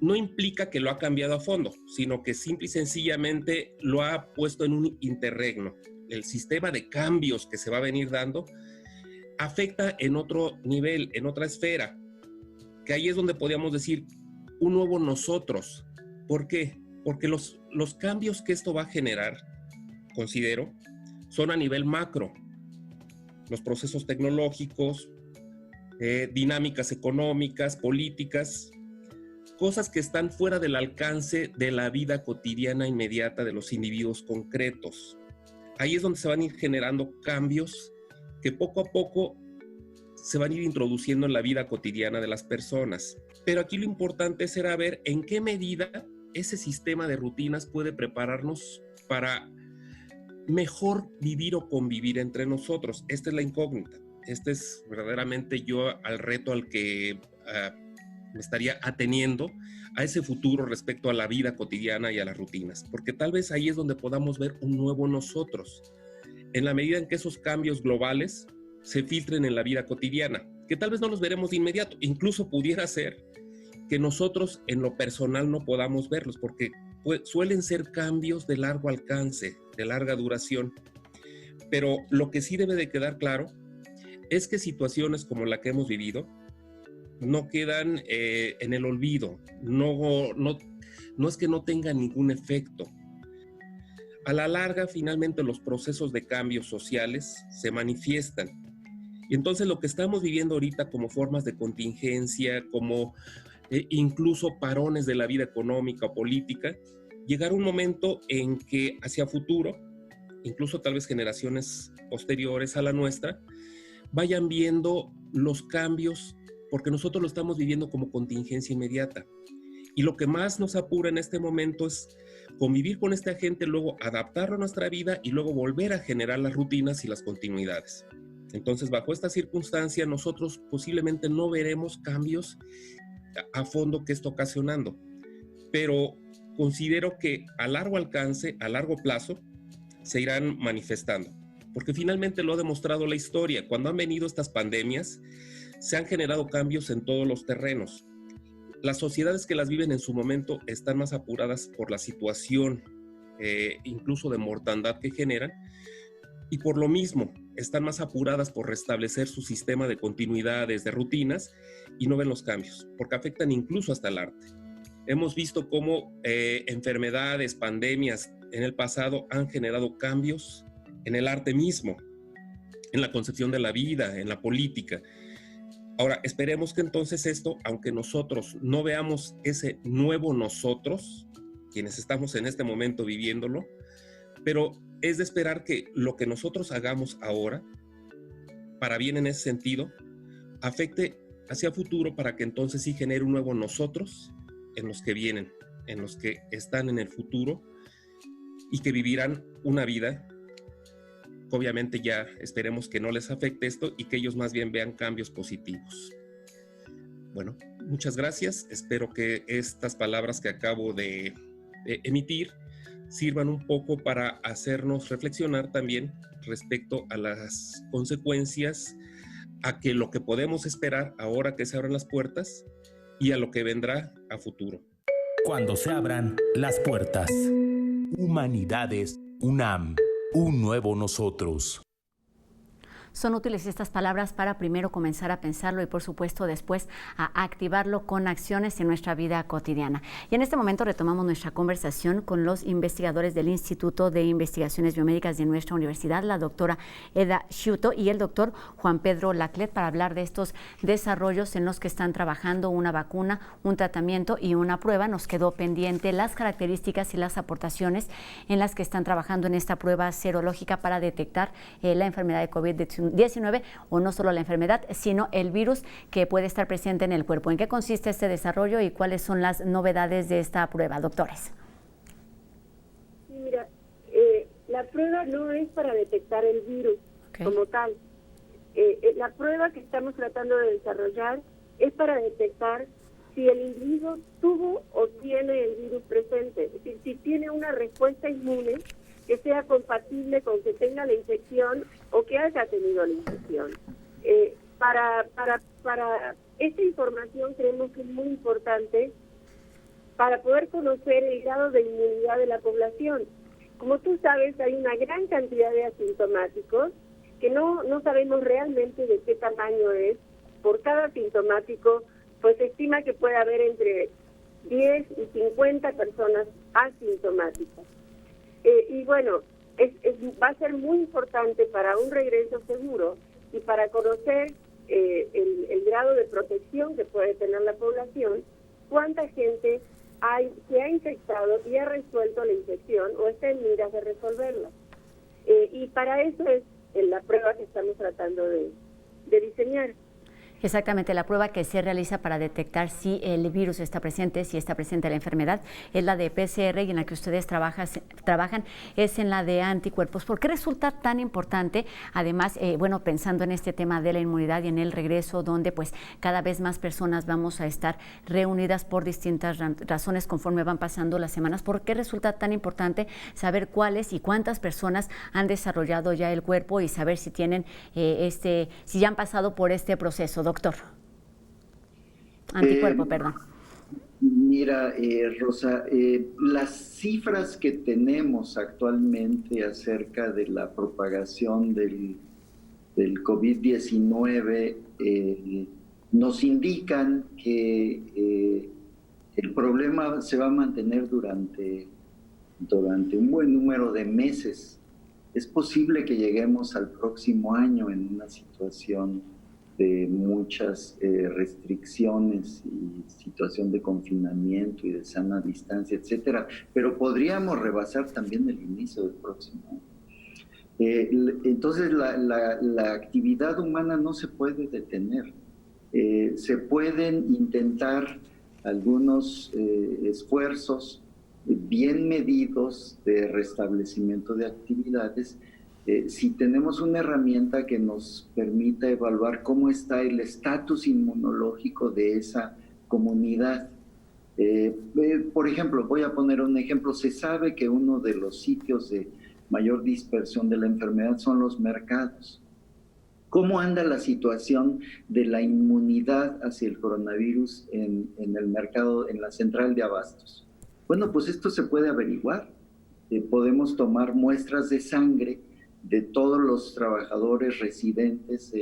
no implica que lo ha cambiado a fondo, sino que simple y sencillamente lo ha puesto en un interregno. El sistema de cambios que se va a venir dando afecta en otro nivel, en otra esfera, que ahí es donde podríamos decir un nuevo nosotros. ¿Por qué? Porque los cambios que esto va a generar, considero, son a nivel macro. Los procesos tecnológicos, dinámicas económicas, políticas, cosas que están fuera del alcance de la vida cotidiana inmediata de los individuos concretos. Ahí es donde se van a ir generando cambios que poco a poco se van a ir introduciendo en la vida cotidiana de las personas. Pero aquí lo importante será ver en qué medida ese sistema de rutinas puede prepararnos para mejor vivir o convivir entre nosotros. Esta es la incógnita. Este es verdaderamente yo al reto al que me estaría ateniendo, a ese futuro respecto a la vida cotidiana y a las rutinas, porque tal vez ahí es donde podamos ver un nuevo nosotros, en la medida en que esos cambios globales se filtren en la vida cotidiana, que tal vez no los veremos de inmediato, incluso pudiera ser que nosotros en lo personal no podamos verlos, porque suelen ser cambios de largo alcance, de larga duración, pero lo que sí debe de quedar claro es que situaciones como la que hemos vivido no quedan en el olvido, no es que no tengan ningún efecto. A la larga, finalmente, los procesos de cambios sociales se manifiestan. Y entonces lo que estamos viviendo ahorita como formas de contingencia, como incluso parones de la vida económica o política, llegará un momento en que hacia futuro, incluso tal vez generaciones posteriores a la nuestra, vayan viendo los cambios, porque nosotros lo estamos viviendo como contingencia inmediata. Y lo que más nos apura en este momento es convivir con esta gente, luego adaptarlo a nuestra vida y luego volver a generar las rutinas y las continuidades. Entonces, bajo esta circunstancia, nosotros posiblemente no veremos cambios a fondo que está ocasionando, pero considero que a largo alcance, a largo plazo, se irán manifestando, porque finalmente lo ha demostrado la historia. Cuando han venido estas pandemias, se han generado cambios en todos los terrenos. Las sociedades que las viven en su momento están más apuradas por la situación, incluso de mortandad que generan, y por lo mismo están más apuradas por restablecer su sistema de continuidades, de rutinas, y no ven los cambios, porque afectan incluso hasta el arte. Hemos visto cómo enfermedades, pandemias en el pasado han generado cambios en el arte mismo, en la concepción de la vida, en la política. Ahora, esperemos que entonces esto, aunque nosotros no veamos ese nuevo nosotros, quienes estamos en este momento viviéndolo, pero es de esperar que lo que nosotros hagamos ahora, para bien en ese sentido, afecte hacia futuro para que entonces sí genere un nuevo nosotros en los que vienen, en los que están en el futuro y que vivirán una vida. Obviamente ya esperemos que no les afecte esto y que ellos más bien vean cambios positivos. Bueno, muchas gracias. Espero que estas palabras que acabo de emitir sirvan un poco para hacernos reflexionar también respecto a las consecuencias, a que lo que podemos esperar ahora que se abran las puertas y a lo que vendrá a futuro. Cuando se abran las puertas. Humanidades UNAM. Un nuevo nosotros. Son útiles estas palabras para primero comenzar a pensarlo y por supuesto después a activarlo con acciones en nuestra vida cotidiana. Y en este momento retomamos nuestra conversación con los investigadores del Instituto de Investigaciones Biomédicas de nuestra universidad, la doctora Eda Sciutto y el doctor Juan Pedro Laclet, para hablar de estos desarrollos en los que están trabajando una vacuna, un tratamiento y una prueba. Nos quedó pendiente las características y las aportaciones en las que están trabajando en esta prueba serológica para detectar la enfermedad de COVID-19 o no solo la enfermedad, sino el virus que puede estar presente en el cuerpo. ¿En qué consiste este desarrollo y cuáles son las novedades de esta prueba, doctores? Mira, la prueba no es para detectar el virus como tal. La prueba que estamos tratando de desarrollar es para detectar si el individuo tuvo o tiene el virus presente, es decir, si tiene una respuesta inmune que sea compatible con que tenga la infección o que haya tenido la infección. Para esta información creemos que es muy importante para poder conocer el grado de inmunidad de la población. Como tú sabes, hay una gran cantidad de asintomáticos que no sabemos realmente de qué tamaño es. Por cada asintomático, pues se estima que puede haber entre 10 y 50 personas asintomáticas. Y bueno, va a ser muy importante para un regreso seguro y para conocer el grado de protección que puede tener la población, cuánta gente se ha infectado y ha resuelto la infección o está en miras de resolverla. Y para eso es la prueba que estamos tratando de diseñar. Exactamente, la prueba que se realiza para detectar si el virus está presente, si está presente la enfermedad, es la de PCR, y en la que ustedes trabajan es en la de anticuerpos. ¿Por qué resulta tan importante? Además, pensando en este tema de la inmunidad y en el regreso, donde pues cada vez más personas vamos a estar reunidas por distintas razones conforme van pasando las semanas. ¿Por qué resulta tan importante saber cuáles y cuántas personas han desarrollado ya el cuerpo y saber si tienen si ya han pasado por este proceso, doctor? Anticuerpo, perdón. Mira, Rosa, las cifras que tenemos actualmente acerca de la propagación del COVID-19 nos indican que el problema se va a mantener durante un buen número de meses. Es posible que lleguemos al próximo año en una situación de muchas restricciones y situación de confinamiento y de sana distancia, etcétera, pero podríamos rebasar también el inicio del próximo año. Entonces la actividad humana no se puede detener. Se pueden intentar algunos esfuerzos bien medidos de restablecimiento de actividades, si tenemos una herramienta que nos permita evaluar cómo está el estatus inmunológico de esa comunidad. Por ejemplo, voy a poner un ejemplo. Se sabe que uno de los sitios de mayor dispersión de la enfermedad son los mercados. ¿Cómo anda la situación de la inmunidad hacia el coronavirus en el mercado, en la central de abastos? Bueno, pues esto se puede averiguar. Podemos tomar muestras de sangre de todos los trabajadores residentes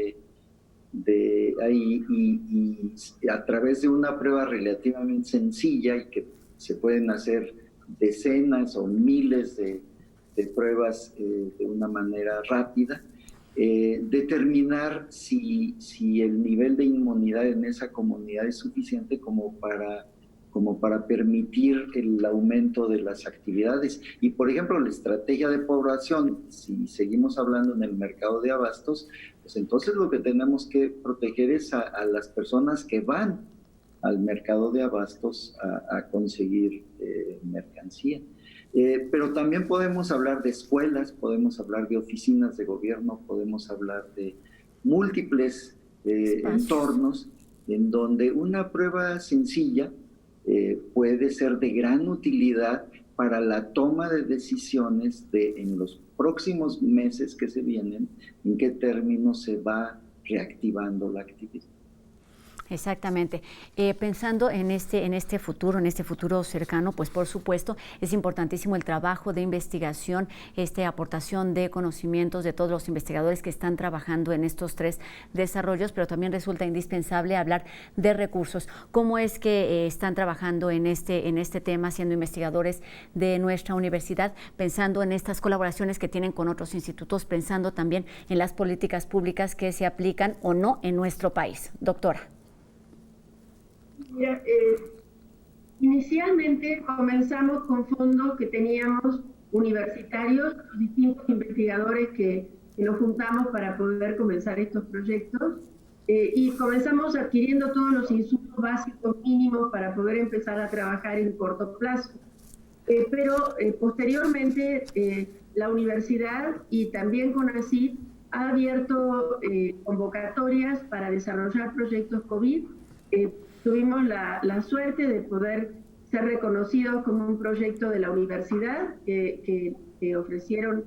de ahí y a través de una prueba relativamente sencilla y que se pueden hacer decenas o miles de pruebas de una manera rápida, determinar si el nivel de inmunidad en esa comunidad es suficiente como para permitir el aumento de las actividades. Y, por ejemplo, la estrategia de población, si seguimos hablando en el mercado de abastos, pues entonces lo que tenemos que proteger es a las personas que van al mercado de abastos a conseguir mercancía. Pero también podemos hablar de escuelas, podemos hablar de oficinas de gobierno, podemos hablar de múltiples entornos en donde una prueba sencilla puede ser de gran utilidad para la toma de decisiones en los próximos meses que se vienen, en qué términos se va reactivando la actividad. Exactamente. Pensando en este futuro cercano, pues por supuesto es importantísimo el trabajo de investigación, aportación de conocimientos de todos los investigadores que están trabajando en estos 3 desarrollos, pero también resulta indispensable hablar de recursos. ¿Cómo es que están trabajando en este tema, siendo investigadores de nuestra universidad, pensando en estas colaboraciones que tienen con otros institutos, pensando también en las políticas públicas que se aplican o no en nuestro país? Doctora. Mira, inicialmente comenzamos con fondos que teníamos universitarios, distintos investigadores que nos juntamos para poder comenzar estos proyectos y comenzamos adquiriendo todos los insumos básicos mínimos para poder empezar a trabajar en corto plazo. pero posteriormente la universidad y también CONACYT ha abierto convocatorias para desarrollar proyectos COVID. Tuvimos la suerte de poder ser reconocidos como un proyecto de la universidad que ofrecieron,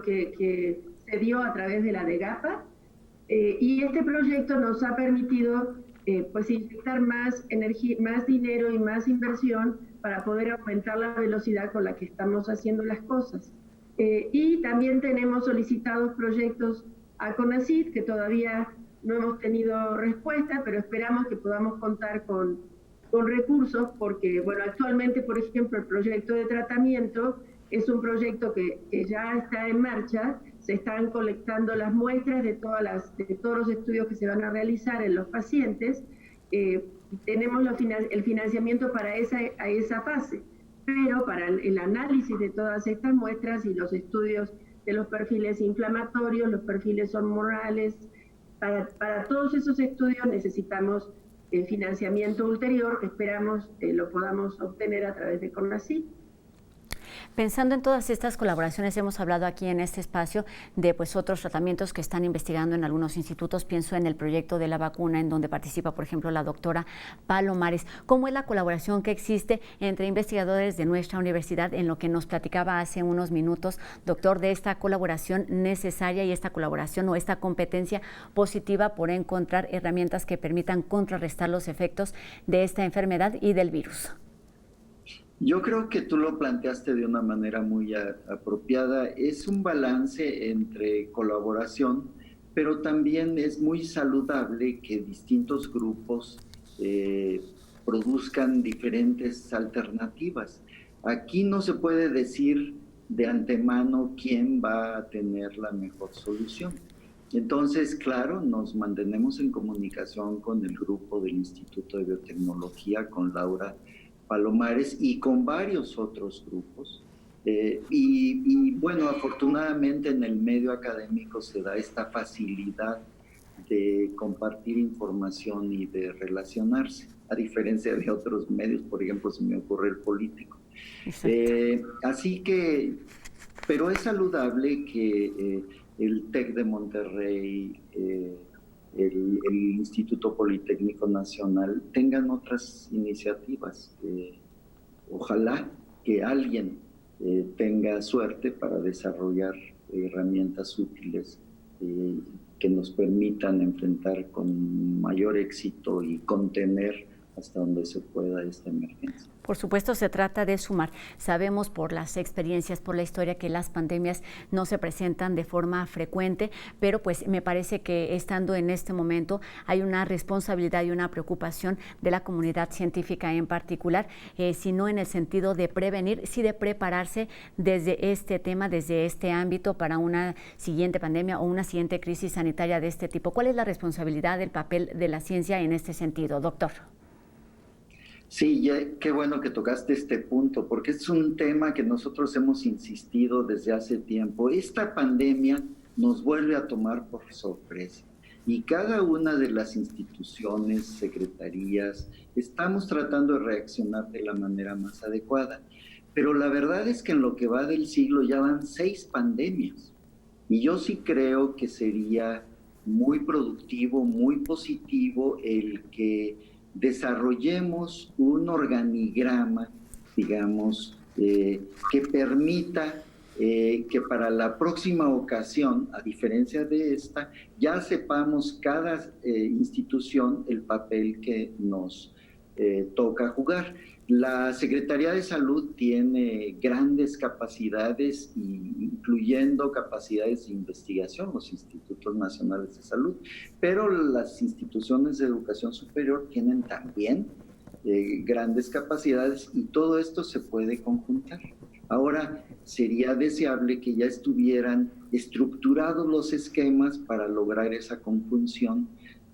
que se dio a través de la DEGAPA, y este proyecto nos ha permitido inyectar más energía, más dinero y más inversión para poder aumentar la velocidad con la que estamos haciendo las cosas. Y también tenemos solicitados proyectos a CONACYT, que todavía no hemos tenido respuesta, pero esperamos que podamos contar con recursos, porque actualmente, por ejemplo, el proyecto de tratamiento es un proyecto que ya está en marcha. Se están colectando las muestras de todos los estudios que se van a realizar en los pacientes. Tenemos el financiamiento para esa fase, pero para el análisis de todas estas muestras y los estudios de los perfiles inflamatorios, los perfiles hormonales, para todos esos estudios necesitamos financiamiento ulterior, que esperamos lo podamos obtener a través de CONACYT. Pensando en todas estas colaboraciones, hemos hablado aquí en este espacio de otros tratamientos que están investigando en algunos institutos. Pienso en el proyecto de la vacuna, en donde participa, por ejemplo, la doctora Palomares. ¿Cómo es la colaboración que existe entre investigadores de nuestra universidad, en lo que nos platicaba hace unos minutos, doctor, de esta colaboración necesaria y esta colaboración o esta competencia positiva por encontrar herramientas que permitan contrarrestar los efectos de esta enfermedad y del virus? Yo creo que tú lo planteaste de una manera muy apropiada. Es un balance entre colaboración, pero también es muy saludable que distintos grupos produzcan diferentes alternativas. Aquí no se puede decir de antemano quién va a tener la mejor solución. Entonces, claro, nos mantenemos en comunicación con el grupo del Instituto de Biotecnología, con Laura Palomares y con varios otros grupos. Afortunadamente en el medio académico se da esta facilidad de compartir información y de relacionarse, a diferencia de otros medios, por ejemplo, se me ocurre el político. Pero es saludable que el TEC de Monterrey, el Instituto Politécnico Nacional tengan otras iniciativas. Ojalá que alguien tenga suerte para desarrollar herramientas útiles que nos permitan enfrentar con mayor éxito y contener hasta donde se pueda esta emergencia. Por supuesto, se trata de sumar. Sabemos por las experiencias, por la historia, que las pandemias no se presentan de forma frecuente, pero me parece que estando en este momento hay una responsabilidad y una preocupación de la comunidad científica en particular, sino en el sentido de prevenir, sí de prepararse desde este tema, desde este ámbito para una siguiente pandemia o una siguiente crisis sanitaria de este tipo. ¿Cuál es la responsabilidad del papel de la ciencia en este sentido, doctor? Sí, qué bueno que tocaste este punto, porque es un tema que nosotros hemos insistido desde hace tiempo. Esta pandemia nos vuelve a tomar por sorpresa y cada una de las instituciones, secretarías, estamos tratando de reaccionar de la manera más adecuada. Pero la verdad es que en lo que va del siglo ya van 6 pandemias y yo sí creo que sería muy productivo, muy positivo el que desarrollemos un organigrama, digamos, que permita que para la próxima ocasión, a diferencia de esta, ya sepamos cada institución el papel que nos toca jugar. La Secretaría de Salud tiene grandes capacidades, incluyendo capacidades de investigación, los Institutos Nacionales de Salud, pero las instituciones de educación superior tienen también grandes capacidades y todo esto se puede conjuntar. Ahora, sería deseable que ya estuvieran estructurados los esquemas para lograr esa conjunción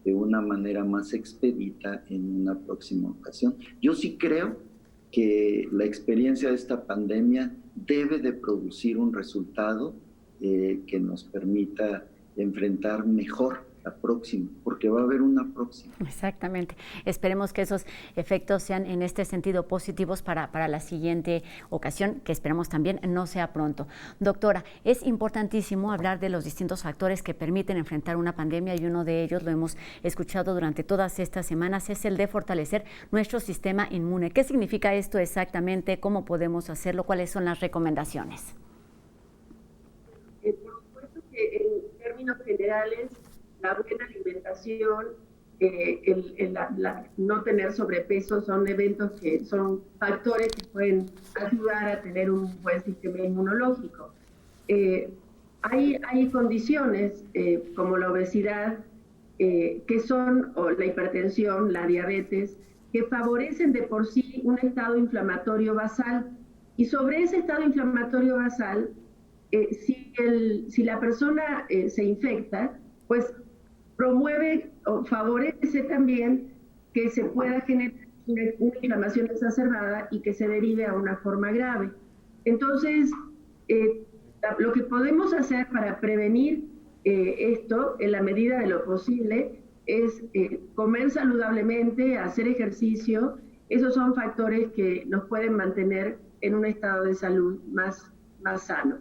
de una manera más expedita en una próxima ocasión. Yo sí creo que la experiencia de esta pandemia debe de producir un resultado que nos permita enfrentar mejor próxima, porque va a haber una próxima. Exactamente. Esperemos que esos efectos sean en este sentido positivos para la siguiente ocasión, que esperemos también no sea pronto. Doctora, es importantísimo hablar de los distintos factores que permiten enfrentar una pandemia y uno de ellos, lo hemos escuchado durante todas estas semanas, es el de fortalecer nuestro sistema inmune. ¿Qué significa esto exactamente? ¿Cómo podemos hacerlo? ¿Cuáles son las recomendaciones? Por supuesto que en términos generales, la buena alimentación, no tener sobrepeso son factores que pueden ayudar a tener un buen sistema inmunológico. Hay condiciones como la obesidad, o la hipertensión, la diabetes, que favorecen de por sí un estado inflamatorio basal. Y sobre ese estado inflamatorio basal, si la persona se infecta, pues promueve o favorece también que se pueda generar una inflamación exacerbada y que se derive a una forma grave. Entonces, lo que podemos hacer para prevenir esto, en la medida de lo posible, es comer saludablemente, hacer ejercicio. Esos son factores que nos pueden mantener en un estado de salud más sano.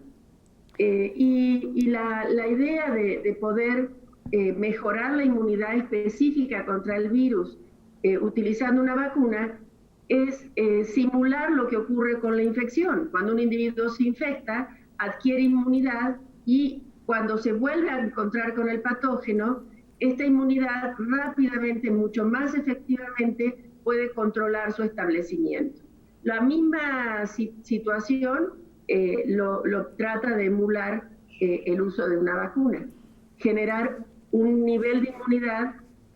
Y la idea de poder mejorar la inmunidad específica contra el virus utilizando una vacuna es simular lo que ocurre con la infección. Cuando un individuo se infecta, adquiere inmunidad y cuando se vuelve a encontrar con el patógeno, esta inmunidad rápidamente, mucho más efectivamente, puede controlar su establecimiento. La misma situación lo trata de emular el uso de una vacuna, generar un nivel de inmunidad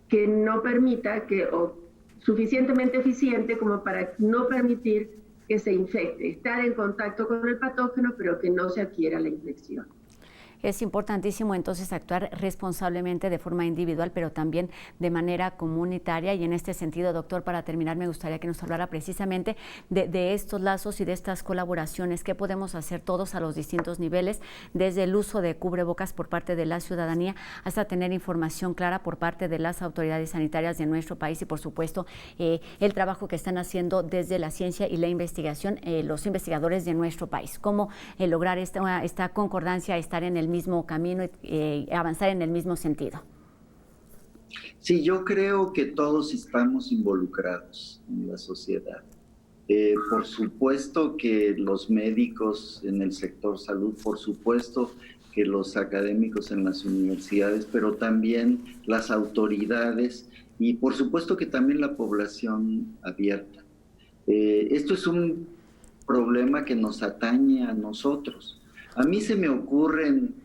que no permita o suficientemente eficiente como para no permitir que se infecte, estar en contacto con el patógeno, pero que no se adquiera la infección. Es importantísimo entonces actuar responsablemente de forma individual, pero también de manera comunitaria. Y en este sentido, doctor, para terminar, me gustaría que nos hablara precisamente de estos lazos y de estas colaboraciones. ¿Qué podemos hacer todos a los distintos niveles, desde el uso de cubrebocas por parte de la ciudadanía hasta tener información clara por parte de las autoridades sanitarias de nuestro país y, por supuesto, el trabajo que están haciendo desde la ciencia y la investigación los investigadores de nuestro país? ¿Cómo lograr esta concordancia, estar en el mismo camino y avanzar en el mismo sentido? Sí, yo creo que todos estamos involucrados en la sociedad. Por supuesto que los médicos en el sector salud, por supuesto que los académicos en las universidades, pero también las autoridades y por supuesto que también la población abierta. Esto es un problema que nos atañe a nosotros. A mí se me ocurren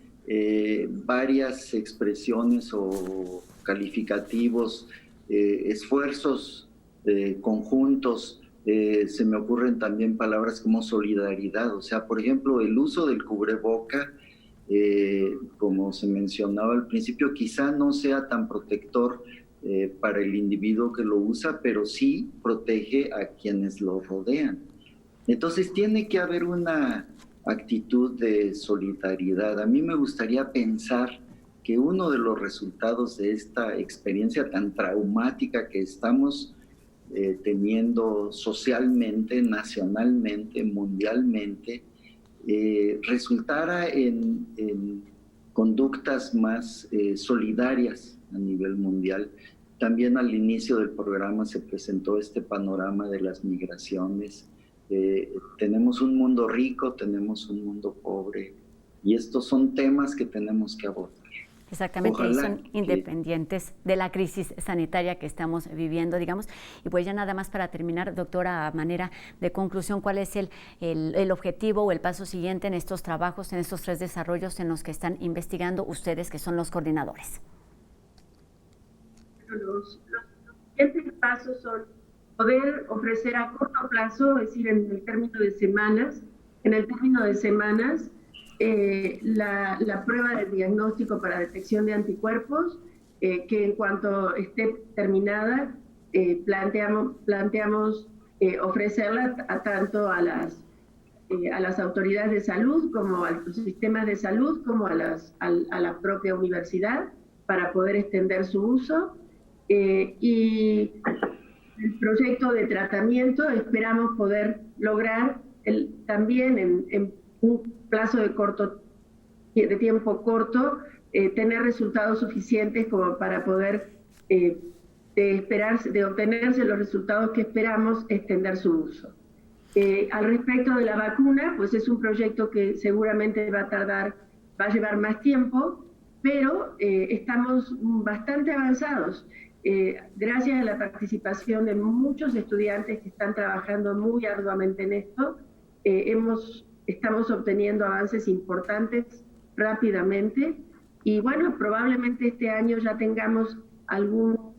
varias expresiones o calificativos, esfuerzos conjuntos, se me ocurren también palabras como solidaridad. O sea, por ejemplo, el uso del cubreboca, como se mencionaba al principio, quizá no sea tan protector para el individuo que lo usa, pero sí protege a quienes lo rodean. Entonces tiene que haber una actitud de solidaridad. A mí me gustaría pensar que uno de los resultados de esta experiencia tan traumática que estamos teniendo socialmente, nacionalmente, mundialmente, resultara en conductas más solidarias a nivel mundial. También al inicio del programa se presentó este panorama de las migraciones. Tenemos un mundo rico, tenemos un mundo pobre, y estos son temas que tenemos que abordar. Exactamente, y son independientes de la crisis sanitaria que estamos viviendo, digamos. Y pues ya nada más para terminar, doctora, a manera de conclusión, ¿cuál es el objetivo o el paso siguiente en estos trabajos, en estos 3 desarrollos en los que están investigando ustedes, que son los coordinadores? Los siguientes pasos son poder ofrecer a corto plazo, es decir, en el término de semanas, la prueba de diagnóstico para detección de anticuerpos, que en cuanto esté terminada, planteamos ofrecerla tanto a las autoridades de salud, como a los sistemas de salud, como a la propia universidad, para poder extender su uso. Y el proyecto de tratamiento esperamos poder lograr también en un plazo de tiempo corto, tener resultados suficientes como para poder, de obtenerse los resultados que esperamos, extender su uso. Al respecto de la vacuna, pues es un proyecto que seguramente va a llevar más tiempo, pero estamos bastante avanzados. Gracias a la participación de muchos estudiantes que están trabajando muy arduamente en esto, estamos obteniendo avances importantes rápidamente, y bueno, probablemente este año ya tengamos algún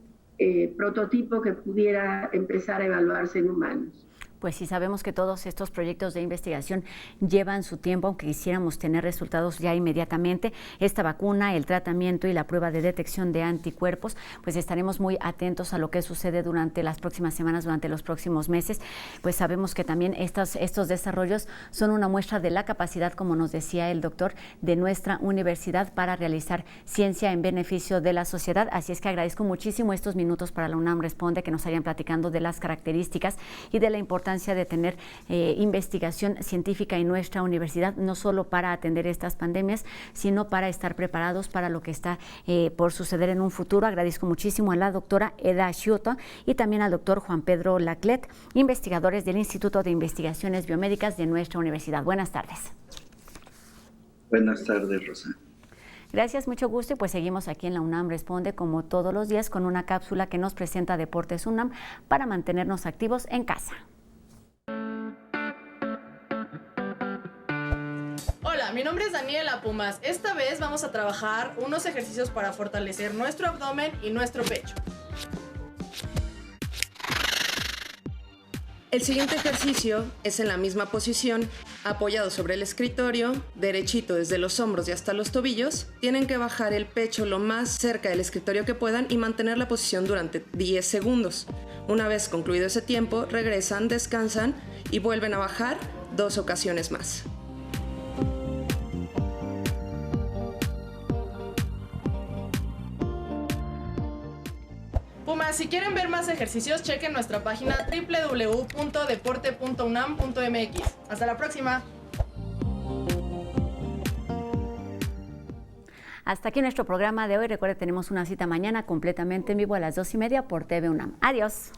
prototipo que pudiera empezar a evaluarse en humanos. Pues sí, sabemos que todos estos proyectos de investigación llevan su tiempo, aunque quisiéramos tener resultados ya inmediatamente. Esta vacuna, el tratamiento y la prueba de detección de anticuerpos, pues estaremos muy atentos a lo que sucede durante las próximas semanas, durante los próximos meses. Pues sabemos que también estos desarrollos son una muestra de la capacidad, como nos decía el doctor, de nuestra universidad para realizar ciencia en beneficio de la sociedad. Así es que agradezco muchísimo estos minutos para la UNAM Responde, que nos hayan platicando de las características y de la importancia de tener investigación científica en nuestra universidad, no solo para atender estas pandemias, sino para estar preparados para lo que está por suceder en un futuro. Agradezco muchísimo a la doctora Eda Sciutto y también al doctor Juan Pedro Laclet, investigadores del Instituto de Investigaciones Biomédicas de nuestra universidad. Buenas tardes. Buenas tardes, Rosa. Gracias, mucho gusto, y pues seguimos aquí en la UNAM Responde como todos los días con una cápsula que nos presenta Deportes UNAM para mantenernos activos en casa. Hola, mi nombre es Daniela Pumas. Esta vez vamos a trabajar unos ejercicios para fortalecer nuestro abdomen y nuestro pecho. El siguiente ejercicio es en la misma posición, apoyado sobre el escritorio, derechito desde los hombros y hasta los tobillos. Tienen que bajar el pecho lo más cerca del escritorio que puedan y mantener la posición durante 10 segundos. Una vez concluido ese tiempo, regresan, descansan y vuelven a bajar 2 ocasiones más. Pumas, si quieren ver más ejercicios, chequen nuestra página www.deporte.unam.mx. Hasta la próxima. Hasta aquí nuestro programa de hoy. Recuerde, tenemos una cita mañana completamente en vivo a las 2:30 por TV UNAM. Adiós.